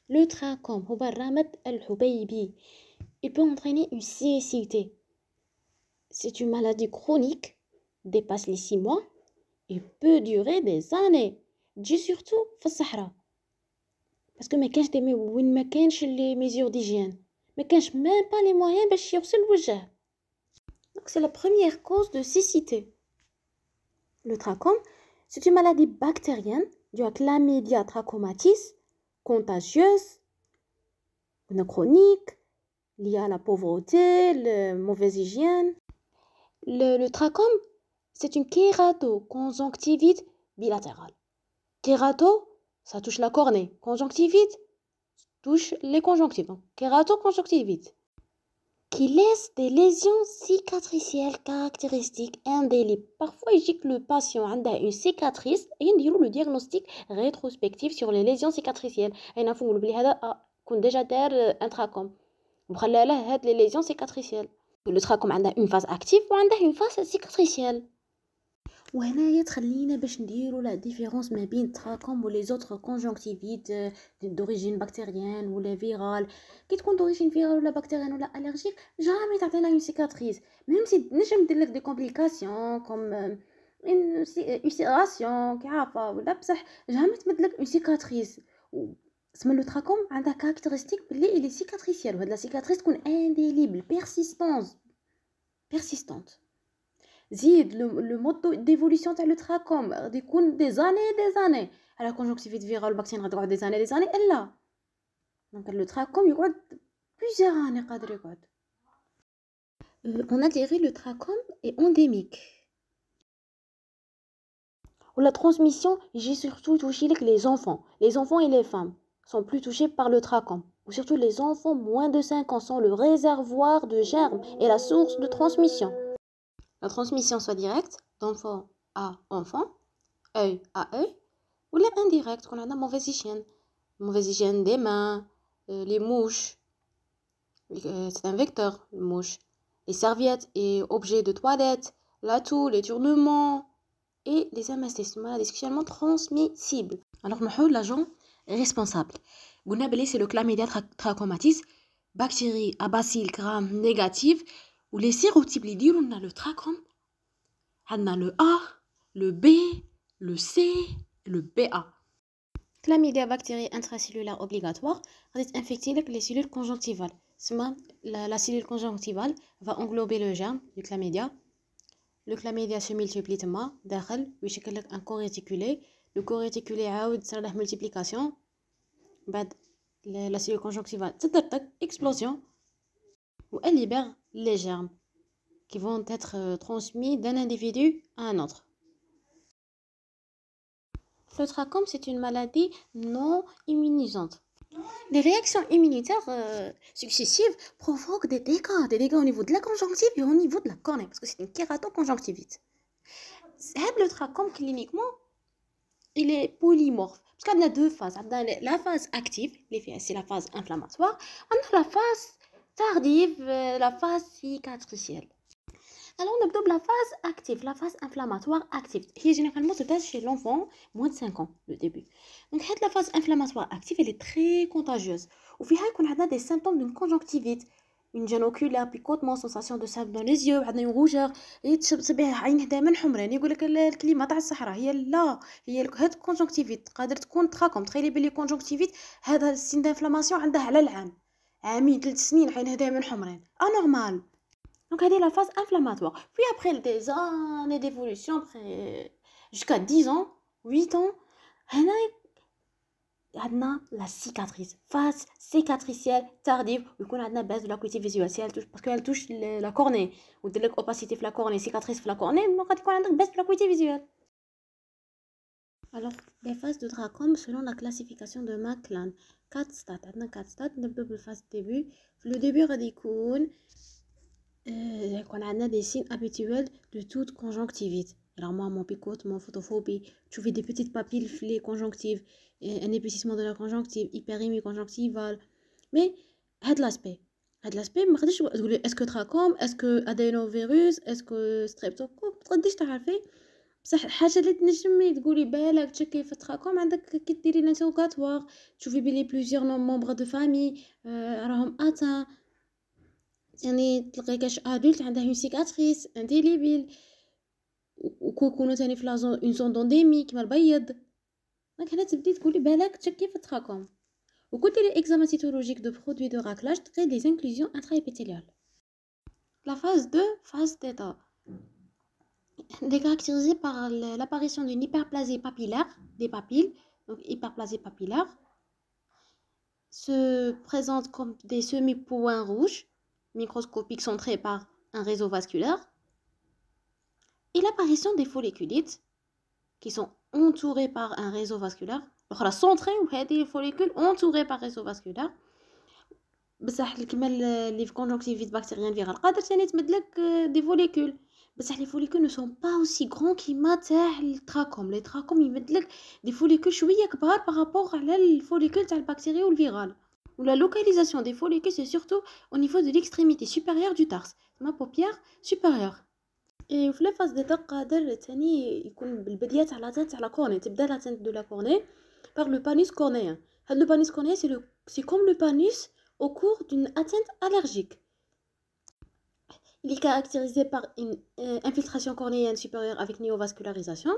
Le trachome هو الرمد الحبيبي. Il peut entraîner une cécité. C'est une maladie chronique, dépasse les 6 mois et peut durer des années. تجي surtout في الصحراء. Parce que ما كانش les mesures d'hygiène. ما كانش même pas les moyens باش يغسل الوجه. Donc c'est la première cause de cécité. Le trachome, c'est une maladie bactérienne due à Chlamydia trachomatis, contagieuse, chronique, liée à la pauvreté, la mauvaise hygiène. Le trachome, c'est une kératoconjonctivite bilatérale. Kérato, ça touche la cornée. Conjonctivite, touche les conjonctives. Donc, kératoconjonctivite. Qui laisse des lésions cicatricielles caractéristiques indélébiles. Parfois, il dit que le patient a une cicatrice et il dit le diagnostic rétrospectif sur les lésions cicatricielles. Et il faut qu'on déjà un trachome. Les lésions cicatricielles. Le trachome a une phase active et une phase cicatricielle. وهنايا تخلينا باش نديرو لا ديفيرونس ما بين التراكم و لي زوتر كونجونكتيفيت دوريجين بكتيريان ولا فيرال. كي تكون دوريجين فيرال ولا بكتيريان ولا الرجيك جامي تعطينا اون سيكاتريز ميم سي نجم ندير لك دي كومبليكاسيون كوم اون اوسيراسيون كي عارفه ولا بصح جامي تمد لك اون سيكاتريز. اسم لو تراكم عندها كاركتيرستيك بلي الي سيكاتريسيال وهاد لا سيكاتريز تكون انديليبل بيرسيستونت. زيد لو مود ديفولوسيون تاع لو تراكوم غادي يكون دي زاني على كونجونكتيفيت فيرال بكتيريا غادي تقعد دي زاني الا دونك لو تراكوم يقعد بليزيور اني قادر يقعد. on a dirait le trachome est endémique. Ou la transmission, j'ai surtout touché les enfants. Les enfants et les femmes sont plus touchés par le trachome. Ou surtout les enfants moins de 5 ans sont le réservoir de germes et la source de transmission. La transmission soit directe, d'enfant à enfant, œil à œil, ou la indirecte, qu'on a une mauvaise hygiène. Mauvaise hygiène des mains, les mouches, c'est un vecteur, les mouches. Les serviettes et objets de toilette, la toux, les tournements et les MST, maladies sexuellement transmissibles. Alors, nous l'agent responsable. C'est le Chlamydia trachomatis, bactérie à bacilles gram négative, ou les sérotypes, on a le trachome, on a le A, le B, le C, le BA. Chlamydia bactérie intracellulaire obligatoire va infecter les cellules conjonctivales. La cellule conjonctivale va englober le germe du chlamydia. Le chlamydia se multiplie داخل ويشكل لك un corps réticulé. Le corps réticulé عاود تصير له multiplication. بعد la cellule conjonctivale تطرطق explosion où elle libère les germes qui vont être transmis d'un individu à un autre. Le trachome, c'est une maladie non immunisante. Les réactions immunitaires successives provoquent des dégâts au niveau de la conjonctive et au niveau de la cornée, parce que c'est une kératoconjonctivite. Le trachome, cliniquement, il est polymorphe. Parce qu'on a deux phases. On a la phase active, c'est la phase inflammatoire. On a la phase tardive, la phase cicatricielle. Alors, on a la phase active, la phase inflammatoire active. Qui généralement se passe chez l'enfant moins de 5 ans, le début. Donc, la phase inflammatoire active, elle est très contagieuse. Au final, on a des symptômes d'une conjonctivite, une gêne oculaire, picotement, sensation de sable dans les yeux, une rougeur, et تصبح عينه دائما حمراء. يقول لك الكلمة تاع الصحراء هي هاد conjonctivite قادر تكون تراكم. تخيلي بلي conjonctivite هذا السين دانفلاماسيون عنده على العام عامين 3 سنين عينه دائما حمرين anormal. Donc, elle est la phase inflammatoire. Puis après des années d'évolution, jusqu'à 10 ans, 8 ans, on a la cicatrice. Phase cicatricielle tardive, où on a une baisse de l'acuité visuelle. Parce qu'elle touche la cornée. Ou de l'opacité de la cornée, cicatrice de la cornée, donc on a une baisse de l'acuité visuelle. Alors, les phases de trachome selon la classification de Maclan. 4 stades. On a 4 stades. On a la phase début. Le début, on a des signes habituels de toute conjonctivite. Alors moi, mon picotement, photophobie, tu fais des petites papilles les conjonctives, un épaississement de la conjonctive, hyperémie conjonctivale. Mais, l'aspect, est-ce que trachome, est-ce que adénovirus, est-ce que streptocoque, بصح حاجه اللي تنجمي تقولي بالك تشكي في التراكم عندك كي ديري لانتروغاتوار تشوفي بلي بليزيور ممبر دو فامي راهم اتان يعني تلقاي كاش ادولت عندها اون سيكاتريس انديليبيل وكونوا تاني في لازون اون زون دونديمي كيما البيض دونك هنا تبدي تقولي بالك تشكي في التراكم وكل ديري اكزامان سيتولوجيك دو برودوي دو راكلاج تلقاي دي انكلوزيون انترايبيثيليال. La phase 2, phase θ, est caractérisée par l'apparition d'une hyperplasie papillaire des papilles. Donc hyperplasie papillaire se présente comme des semi-points rouges microscopiques centrés par un réseau vasculaire et l'apparition des folliculites qui sont entourés par un réseau vasculaire. Alors centrés ou des follicules entourés par un réseau vasculaire. بصح كيما لي كونجونكتيفيت بكتيريان فيرال قادر ثاني تمدلك دي فوليكول بصح لي فوليكول نو سون با اوسي غران كيما تاع التراكم. لي تراكم يمدلك دي فوليكول شويه كبار بارابور على الفوليكول تاع البكتيريا والفيرال. ولا لوكاليزاسيون دي فوليكول سي سورتو au niveau de l'extrémité supérieure du tarse ما paupière supérieure. اي وفي لا فاز دي قادر ثاني يكون بالبدايه تاع لاتنت تاع لا كورني تبدا لاتنت دو لا كورني par le panus cornéen. هاد لو panus cornéen c'est comme le panus au cours d'une atteinte allergique. Il est caractérisé par une infiltration cornéenne supérieure avec néovascularisation.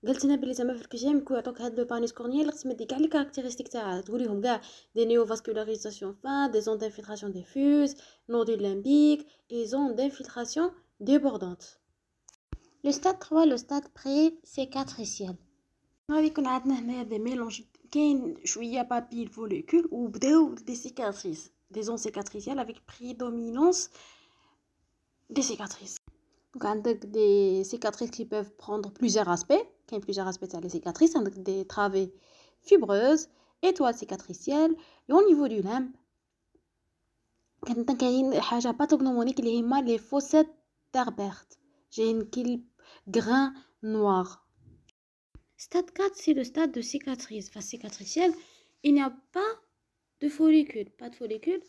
قلت لنا بلي زعما في الكيجيم يكون يعطوك هاد لو بانيس كورنيال اللي تسمى كاع لي كاركتيرستيك تاعها تقوليهم كاع دي néovascularisation fin des zones d'infiltration diffuse nodule limbique et zones d'infiltration débordante. Le stade 3 le stade pré-cicatriciel. غادي يكون عندنا هنا دي ميلونج كاين شويه بابيل فوليكول وبداو دي سيكاتريس دي زون سيكاتريسيال avec prédominance des cicatrices. Donc عندك des cicatrices qui peuvent prendre plusieurs aspects. كاين plusieurs aspects تاع les cicatrices. عندك des travées fibreuses, étoiles cicatricielles et au niveau du limbe كاين حاجه باثوغنومونيك اللي هما les fossettes d'Herbert. جايين كي grain noir. Stade 4, c'est le stade de cicatrice. Phase cicatricielle, il n'y a pas de follicule. Pas de follicule.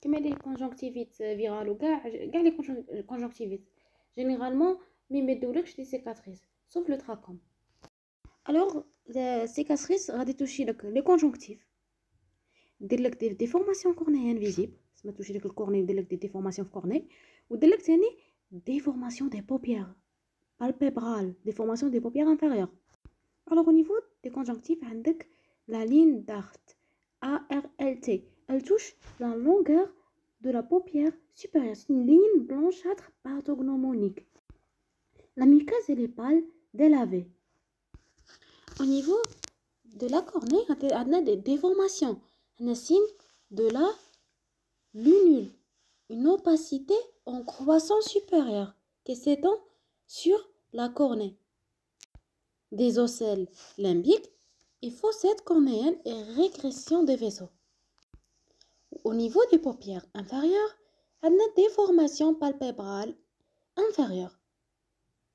Comme les conjonctivites virales ou les conjonctivites. Généralement, mais des cicatrices. Sauf le trachome. Alors, la cicatrice va toucher les conjonctifs. Des déformations cornéennes visibles. Ça va toucher le cornée, des déformations cornéennes. Ou des déformations des paupières. Palpébrales. Déformations des paupières inférieures. Alors au niveau des conjonctifs, عندك la ligne d'Art, ARLT. Elle touche la longueur de la paupière supérieure. C'est une ligne blanchâtre pathognomonique. La muqueuse elle est pâle, délavée. Au niveau de la cornée, on a des déformations. Un signe de la lunule. Une opacité en croissance supérieure qui s'étend sur la cornée. Des ocelles limbiques et fossettes cornéennes et régression des vaisseaux. Au niveau des paupières inférieures, on a des déformations palpébrales inférieures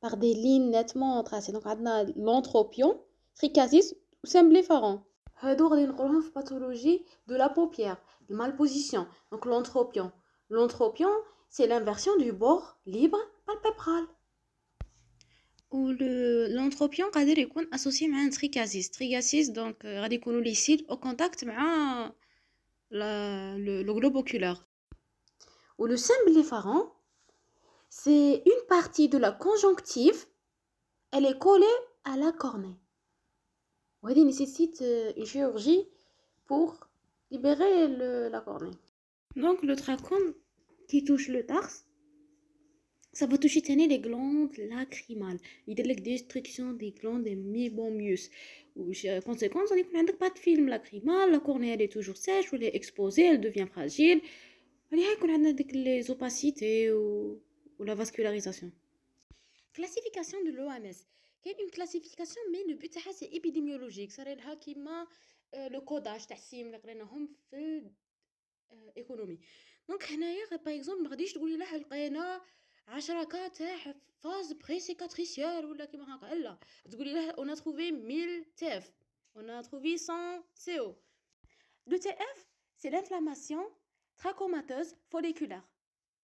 par des lignes nettement tracées. Donc, on a l'entropion, trichassis ou symblepharon. هادو غادي نقولهم في pathologie de la paupière, de malposition. Donc, l'entropion. L'entropion, c'est l'inversion du bord libre palpébral. Ou l'entropion قادر يكون associé مع un trichassis. Trichassis donc غادي يكونوا les cils au contact مع le globe oculaire. Ou le symblepharon, c'est une partie de la conjonctive, elle est collée à la cornée. وهذه nécessite une chirurgie pour libérer la cornée. Donc le trachome qui touche le tarse, ça va toucher les glandes lacrymales. Il y a la destruction des glandes des mébomius. Ou conséquence, on n'a pas de film lacrymal, la cornée elle est toujours sèche, ou elle est exposée, elle devient fragile. Il y a les opacités ou la vascularisation. Classification de l'OMS. Il y a une classification, mais le but c'est épidémiologique. Ça veut dire le codage, تحسيم اللي قريناهم في économie. Donc هنايا par exemple ما غاديش تقولي لا لقينا 10 كا تاع فاز بري سيكاتريسيال ولا كيما هكا لا تقولي له on a trouvé 1000 TF on a trouvé 100 CO. Le TF c'est l'inflammation trachomateuse folliculaire.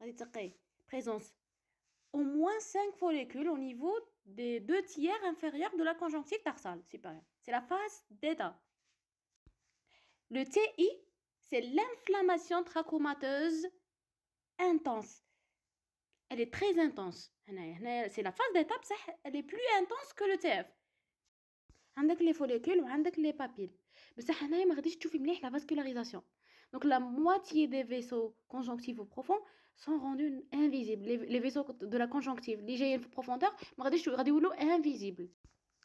غادي تلقاي présence au moins 5 follicules au niveau des 2/3 inférieurs de la conjonctive tarsale supérieure. C'est la phase d'état. Le TI, c'est l'inflammation trachomateuse intense. Elle est très intense. C'est la phase d'étape, elle est plus intense que le TF. عندك les follicules وعندك les papilles. بصح هنايا ما غاديش تشوفي مليح la vascularisation. Donc la moitié des vaisseaux conjonctifs profonds sont rendus invisibles. Les vaisseaux de la conjonctive اللي جايين في profondeur ما غادي يولوا invisibles.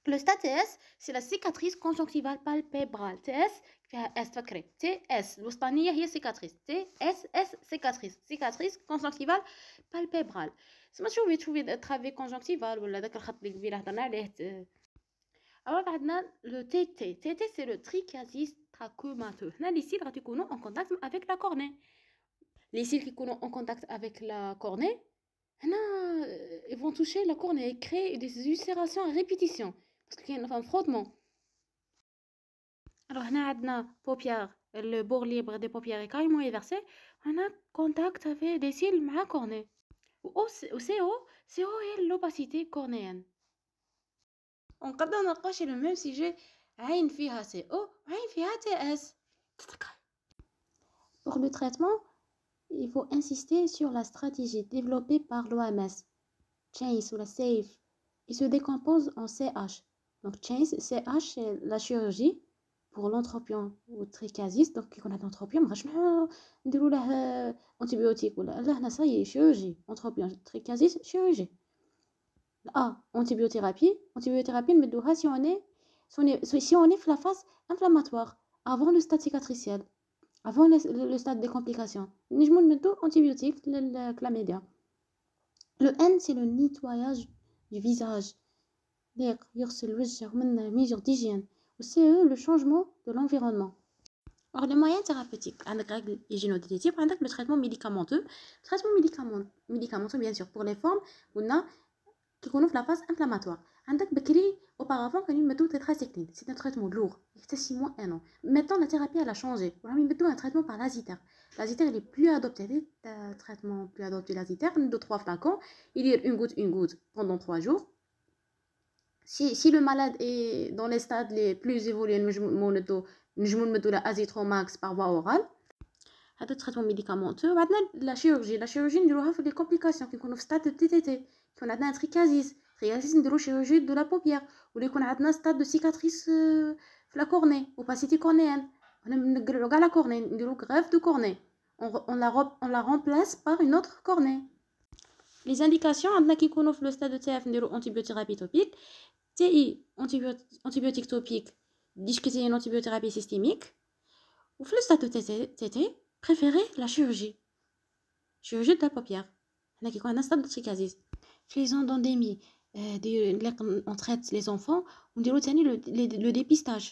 Le stade TS, c'est la cicatrice conjonctivale palpébrale. TS فيها S فكري. TS الوسطانية هي cicatrice. TSS cicatrice conjonctivale palpébrale. سما تشوفي ترافي conjonctivale ولا داك الخط اللي قبيله هضرنا عليه. Alors عندنا le TT. TT c'est le trichiasis trachomateux. هنا les cils غادي يكونوا en contact avec la cornée. Les cils qui sont en contact avec la cornée, ils vont toucher la cornée et créer des ulcérations à répétition. Parce qu'il y a un frottement. Alors, on a paupières, le bord libre des paupières est carrément inversé. On a contact avec des cils avec la cornée. CO est l'opacité cornéenne. On peut نناقش le même sujet. عين فيها CO وعين فيها TS. Pour le traitement, il faut insister sur la stratégie développée par l'OMS. CHANCE ou la SAFE. Il se décompose en CH. Donc, CHANCE, CH, c'est la chirurgie pour l'entropion ou trichiasis. Donc, quand on a l'entropion, on a antibiotique. Là, ça y est, chirurgie. Entropion, trichiasis, chirurgie. Antibiothérapie. Antibiothérapie, si on est dans la phase inflammatoire, avant le stade cicatriciel, avant le stade des complications. Nous avons antibiotique, la chlamydia. Le N, c'est le nettoyage du visage. Mesures d'hygiène. C'est le changement de l'environnement. Alors, les moyens thérapeutiques, avec règles hygiéno-diététiques, avec le traitement médicamenteux. Le traitement médicamenteux, bien sûr, pour les formes qui connaissent la phase inflammatoire. Avec Bekri, auparavant, quand nous mettons tétracycline, c'est un traitement lourd, c'était 6 mois, 1 an. Maintenant, la thérapie, elle a changé. Nous mettons un traitement par l'aziter. L'aziter, il est plus adopté. Le traitement plus adopté, l'aziter, 2-3 flacons. Il y a une goutte pendant 3 jours. Si le malade est dans les stades les plus évolués, nous mettons l'azithromax par voie orale. هذا traitement médicamenteux. Maintenant, la chirurgie, nous avons des complications qui sont au stade de TTT. On a un trichiasis. Trichiasis, nous avons chirurgie de la paupière. Ou on a un stade de cicatrice de la cornée, opacité cornéenne. On a la cornée, nous avons greffe de cornée. On la remplace par une autre cornée. Les indications, qui sont le stade de TF, nous avons antibiothérapie topique. TI, antibiotique topique, discuter une antibiothérapie systémique. Ou le stade de TT, préférez la chirurgie. Chirurgie de la paupière. On a un stade de trichiasis. Les endodémies, on traite les enfants, on dit le dépistage.